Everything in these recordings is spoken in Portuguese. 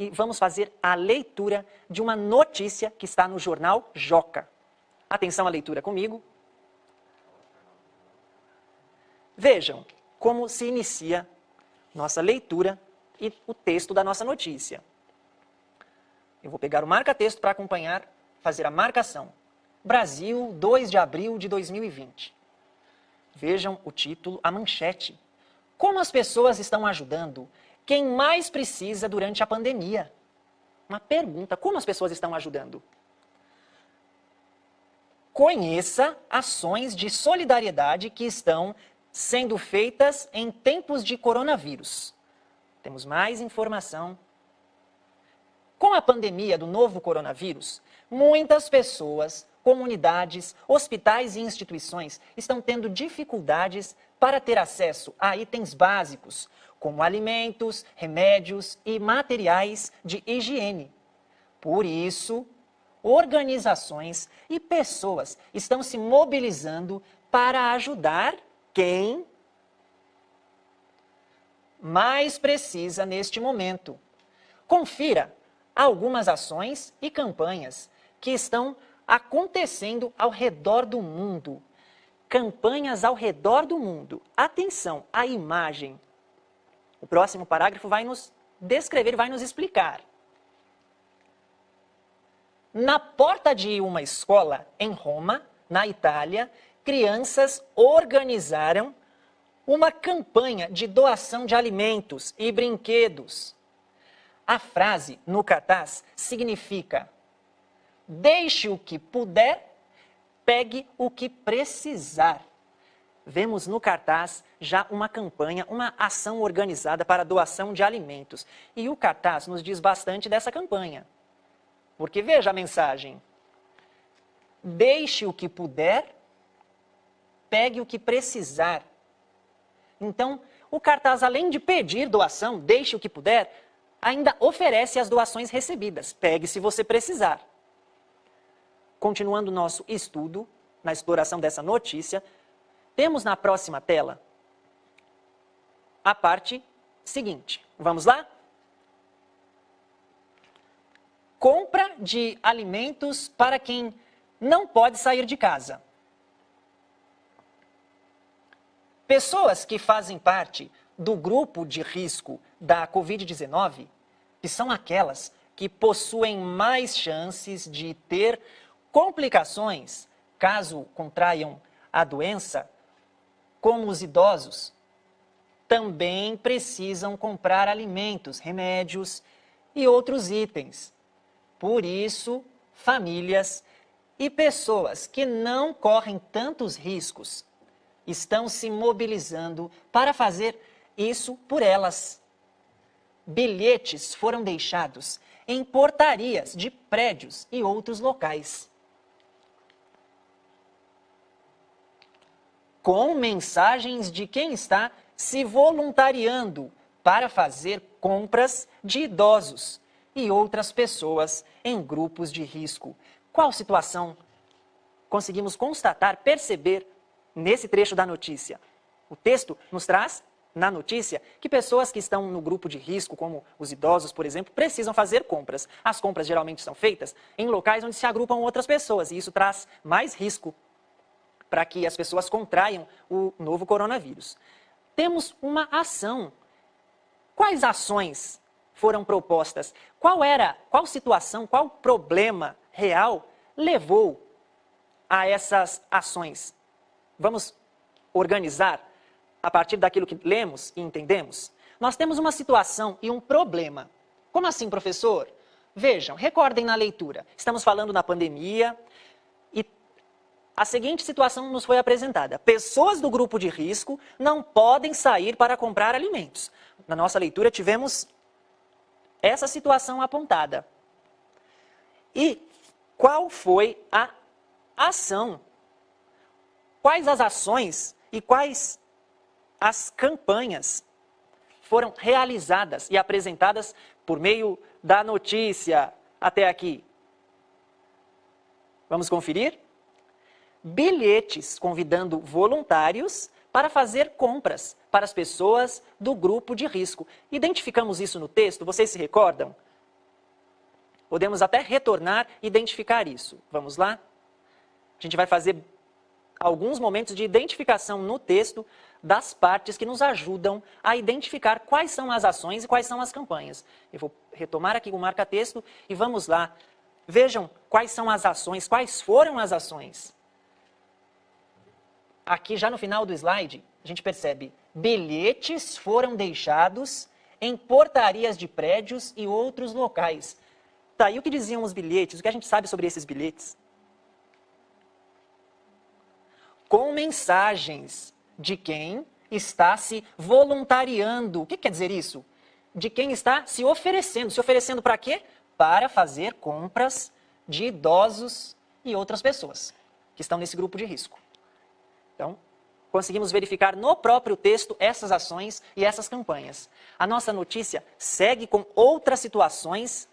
e vamos fazer a leitura de uma notícia que está no jornal Joca. Atenção à leitura comigo. Vejam como se inicia nossa leitura e o texto da nossa notícia. Eu vou pegar o marca-texto para acompanhar, fazer a marcação. Brasil, 2 de abril de 2020. Vejam o título, a manchete. Como as pessoas estão ajudando quem mais precisa durante a pandemia? Uma pergunta, como as pessoas estão ajudando? Conheça ações de solidariedade que estão sendo feitas em tempos de coronavírus. Temos mais informação. Com a pandemia do novo coronavírus, muitas pessoas, comunidades, hospitais e instituições estão tendo dificuldades para ter acesso a itens básicos, como alimentos, remédios e materiais de higiene. Por isso, organizações e pessoas estão se mobilizando para ajudar quem mais precisa neste momento. Confira algumas ações e campanhas que estão acontecendo ao redor do mundo. Campanhas ao redor do mundo. Atenção, a imagem. O próximo parágrafo vai nos descrever, vai nos explicar. Na porta de uma escola em Roma, na Itália, crianças organizaram uma campanha de doação de alimentos e brinquedos. A frase no cartaz significa: deixe o que puder, pegue o que precisar. Vemos no cartaz já uma campanha, uma ação organizada para doação de alimentos. E o cartaz nos diz bastante dessa campanha. Porque veja a mensagem. Deixe o que puder, pegue o que precisar. Então, o cartaz, além de pedir doação, deixe o que puder, ainda oferece as doações recebidas. Pegue se você precisar. Continuando nosso estudo, na exploração dessa notícia, temos na próxima tela a parte seguinte. Vamos lá? Compra de alimentos para quem não pode sair de casa. Pessoas que fazem parte do grupo de risco da Covid-19, que são aquelas que possuem mais chances de ter complicações caso contraiam a doença, como os idosos, também precisam comprar alimentos, remédios e outros itens. Por isso, famílias e pessoas que não correm tantos riscos estão se mobilizando para fazer isso por elas. Bilhetes foram deixados em portarias de prédios e outros locais, com mensagens de quem está se voluntariando para fazer compras de idosos e outras pessoas em grupos de risco. Qual situação conseguimos constatar, perceber nesse trecho da notícia? O texto nos traz, na notícia, que pessoas que estão no grupo de risco, como os idosos, por exemplo, precisam fazer compras. As compras geralmente são feitas em locais onde se agrupam outras pessoas, e isso traz mais risco para que as pessoas contraiam o novo coronavírus. Temos uma ação. Quais ações foram propostas? Qual situação, qual problema real levou a essas ações? Vamos organizar a partir daquilo que lemos e entendemos? Nós temos uma situação e um problema. Como assim, professor? Vejam, recordem na leitura. Estamos falando na pandemia e a seguinte situação nos foi apresentada. Pessoas do grupo de risco não podem sair para comprar alimentos. Na nossa leitura tivemos essa situação apontada. E qual foi a ação? Quais as ações e quais as campanhas foram realizadas e apresentadas por meio da notícia até aqui? Vamos conferir? Bilhetes convidando voluntários para fazer compras para as pessoas do grupo de risco. Identificamos isso no texto, vocês se recordam? Podemos até retornar e identificar isso. Vamos lá? A gente vai fazer alguns momentos de identificação no texto das partes que nos ajudam a identificar quais são as ações e quais são as campanhas. Eu vou retomar aqui o marca-texto e vamos lá. Vejam quais são as ações, quais foram as ações. Aqui já no final do slide, a gente percebe: bilhetes foram deixados em portarias de prédios e outros locais. Tá, e o que diziam os bilhetes? O que a gente sabe sobre esses bilhetes? Com mensagens de quem está se voluntariando. O que quer dizer isso? De quem está se oferecendo. Se oferecendo para quê? Para fazer compras de idosos e outras pessoas que estão nesse grupo de risco. Então, conseguimos verificar no próprio texto essas ações e essas campanhas. A nossa notícia segue com outras situações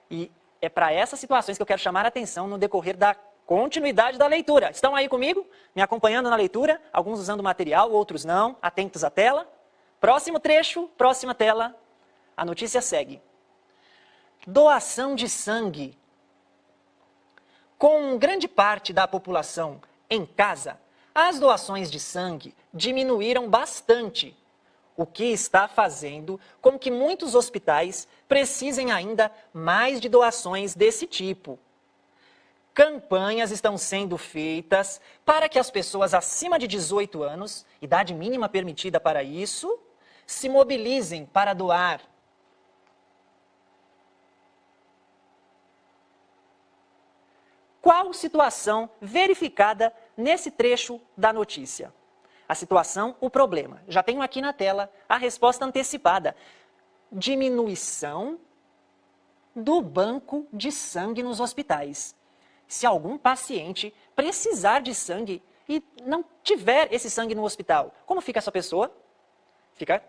e é para essas situações que eu quero chamar a atenção no decorrer da continuidade da leitura. Estão aí comigo? Me acompanhando na leitura? Alguns usando material, outros não. Atentos à tela. Próximo trecho, próxima tela. A notícia segue. Doação de sangue. Com grande parte da população em casa, as doações de sangue diminuíram bastante, o que está fazendo com que muitos hospitais precisem ainda mais de doações desse tipo. Campanhas estão sendo feitas para que as pessoas acima de 18 anos, idade mínima permitida para isso, se mobilizem para doar. Qual situação verificada nesse trecho da notícia? A situação, o problema. Já tenho aqui na tela a resposta antecipada. Diminuição do banco de sangue nos hospitais. Se algum paciente precisar de sangue e não tiver esse sangue no hospital, como fica essa pessoa? Fica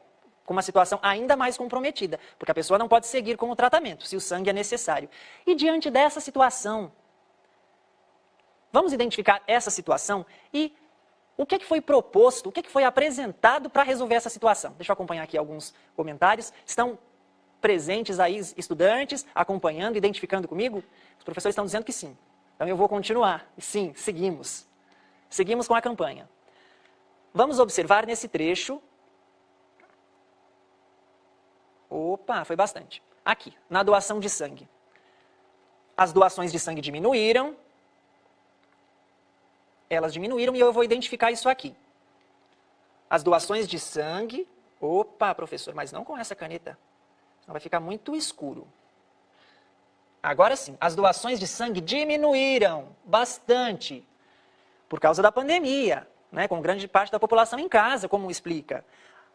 com uma situação ainda mais comprometida, porque a pessoa não pode seguir com o tratamento, se o sangue é necessário. E diante dessa situação, vamos identificar essa situação e o que foi proposto, o que foi apresentado para resolver essa situação. Deixa eu acompanhar aqui alguns comentários. Estão presentes aí estudantes, acompanhando, identificando comigo? Os professores estão dizendo que sim. Então eu vou continuar. Sim, seguimos. Seguimos com a campanha. Vamos observar nesse trecho. Opa, foi bastante. Aqui, na doação de sangue. As doações de sangue diminuíram. Elas diminuíram e eu vou identificar isso aqui. As doações de sangue... Opa, professor, mas não com essa caneta. Senão vai ficar muito escuro. Agora sim, as doações de sangue diminuíram bastante por causa da pandemia, né, com grande parte da população em casa, como explica.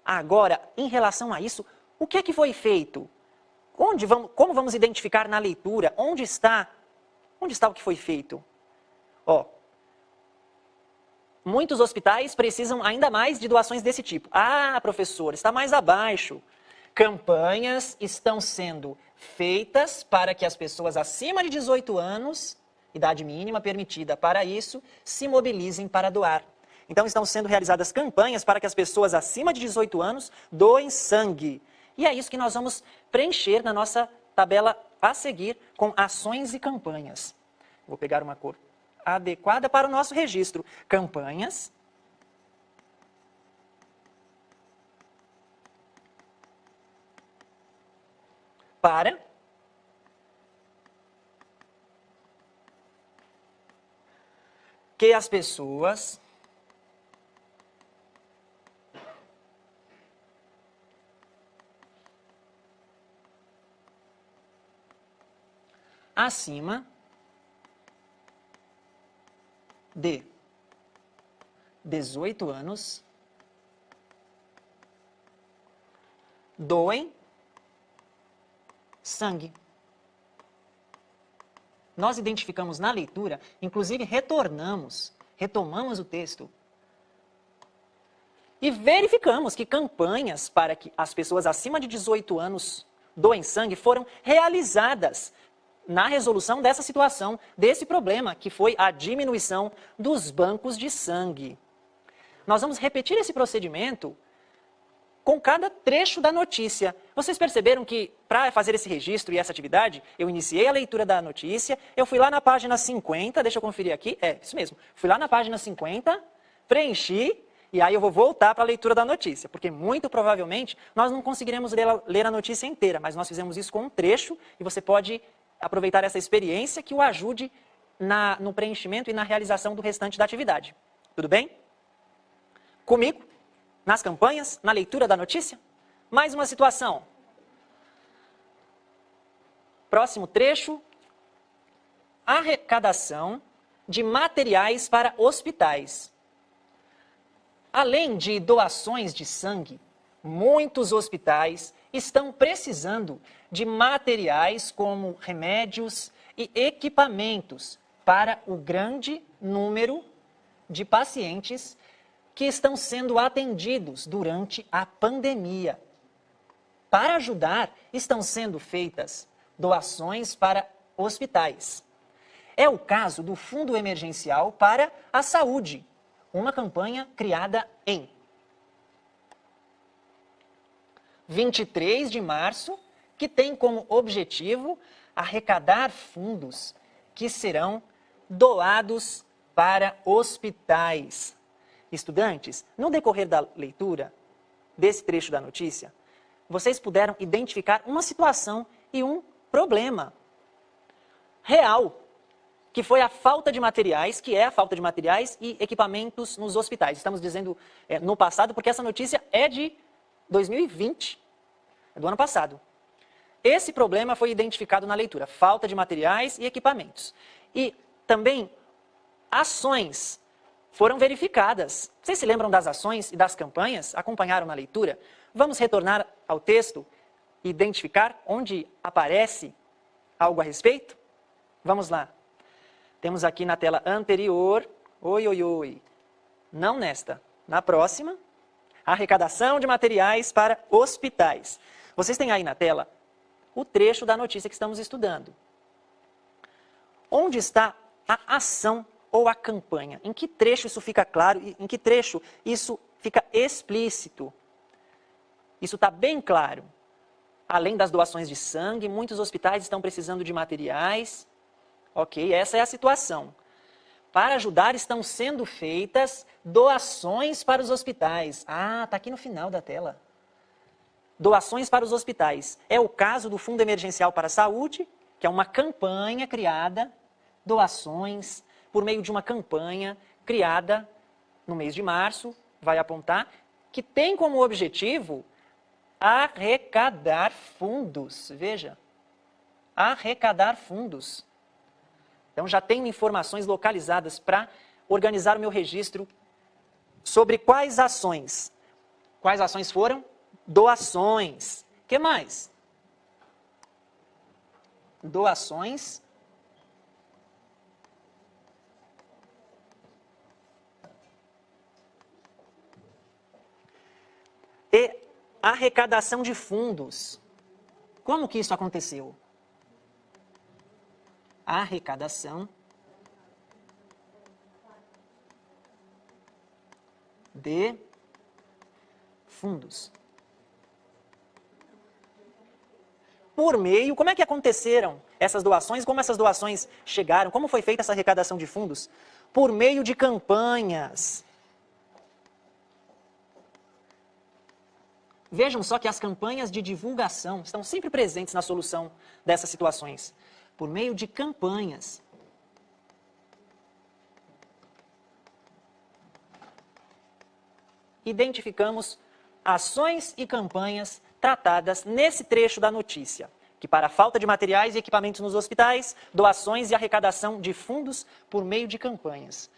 Agora, em relação a isso, o que é que foi feito? Como vamos identificar na leitura? Onde está o que foi feito? Muitos hospitais precisam ainda mais de doações desse tipo. Ah, professor, está mais abaixo. Campanhas estão sendo feitas para que as pessoas acima de 18 anos, idade mínima permitida para isso, se mobilizem para doar. Então estão sendo realizadas campanhas para que as pessoas acima de 18 anos doem sangue. E é isso que nós vamos preencher na nossa tabela a seguir com ações e campanhas. Vou pegar uma cor adequada para o nosso registro. Campanhas. Para que as pessoas acima de 18 anos doem sangue. Nós identificamos na leitura, inclusive retomamos o texto e verificamos que campanhas para que as pessoas acima de 18 anos doem sangue foram realizadas na resolução dessa situação, desse problema, que foi a diminuição dos bancos de sangue. Nós vamos repetir esse procedimento com cada trecho da notícia. Vocês perceberam que, para fazer esse registro e essa atividade, eu iniciei a leitura da notícia, eu fui lá na página 50, deixa eu conferir aqui, isso mesmo, fui lá na página 50, preenchi, e aí eu vou voltar para a leitura da notícia, porque muito provavelmente nós não conseguiremos ler a notícia inteira, mas nós fizemos isso com um trecho, e você pode aproveitar essa experiência que o ajude no preenchimento e na realização do restante da atividade. Tudo bem? Comigo? Nas campanhas? Na leitura da notícia? Mais uma situação. Próximo trecho. Arrecadação de materiais para hospitais. Além de doações de sangue, muitos hospitais estão precisando de materiais como remédios e equipamentos para o grande número de pacientes que estão sendo atendidos durante a pandemia. Para ajudar, estão sendo feitas doações para hospitais. É o caso do Fundo Emergencial para a Saúde, uma campanha criada em 23 de março, que tem como objetivo arrecadar fundos que serão doados para hospitais. Estudantes, no decorrer da leitura desse trecho da notícia, vocês puderam identificar uma situação e um problema real, que foi a falta de materiais, que é a falta de materiais e equipamentos nos hospitais. Estamos dizendo no passado, porque essa notícia é de 2020, é do ano passado. Esse problema foi identificado na leitura, falta de materiais e equipamentos. E também ações foram verificadas. Vocês se lembram das ações e das campanhas? Acompanharam na leitura? Vamos retornar ao texto e identificar onde aparece algo a respeito? Vamos lá. Temos aqui na tela anterior, não nesta, na próxima, arrecadação de materiais para hospitais. Vocês têm aí na tela o trecho da notícia que estamos estudando. Onde está a ação ou a campanha? Em que trecho isso fica claro e em que trecho isso fica explícito? Isso está bem claro. Além das doações de sangue, muitos hospitais estão precisando de materiais. Ok, essa é a situação. Para ajudar, estão sendo feitas doações para os hospitais. Ah, está aqui no final da tela. Doações para os hospitais. É o caso do Fundo Emergencial para a Saúde, que é uma campanha criada, doações, por meio de uma campanha criada no mês de março, vai apontar, que tem como objetivo arrecadar fundos. Veja, arrecadar fundos. Então já tenho informações localizadas para organizar o meu registro sobre quais ações. Quais ações foram? Doações. O que mais? Doações. E arrecadação de fundos. Como que isso aconteceu? Arrecadação de fundos. Por meio, como é que aconteceram essas doações? Como essas doações chegaram? Como foi feita essa arrecadação de fundos? Por meio de campanhas. Vejam só que as campanhas de divulgação estão sempre presentes na solução dessas situações. Por meio de campanhas. Identificamos ações e campanhas tratadas nesse trecho da notícia, que para a falta de materiais e equipamentos nos hospitais, doações e arrecadação de fundos por meio de campanhas.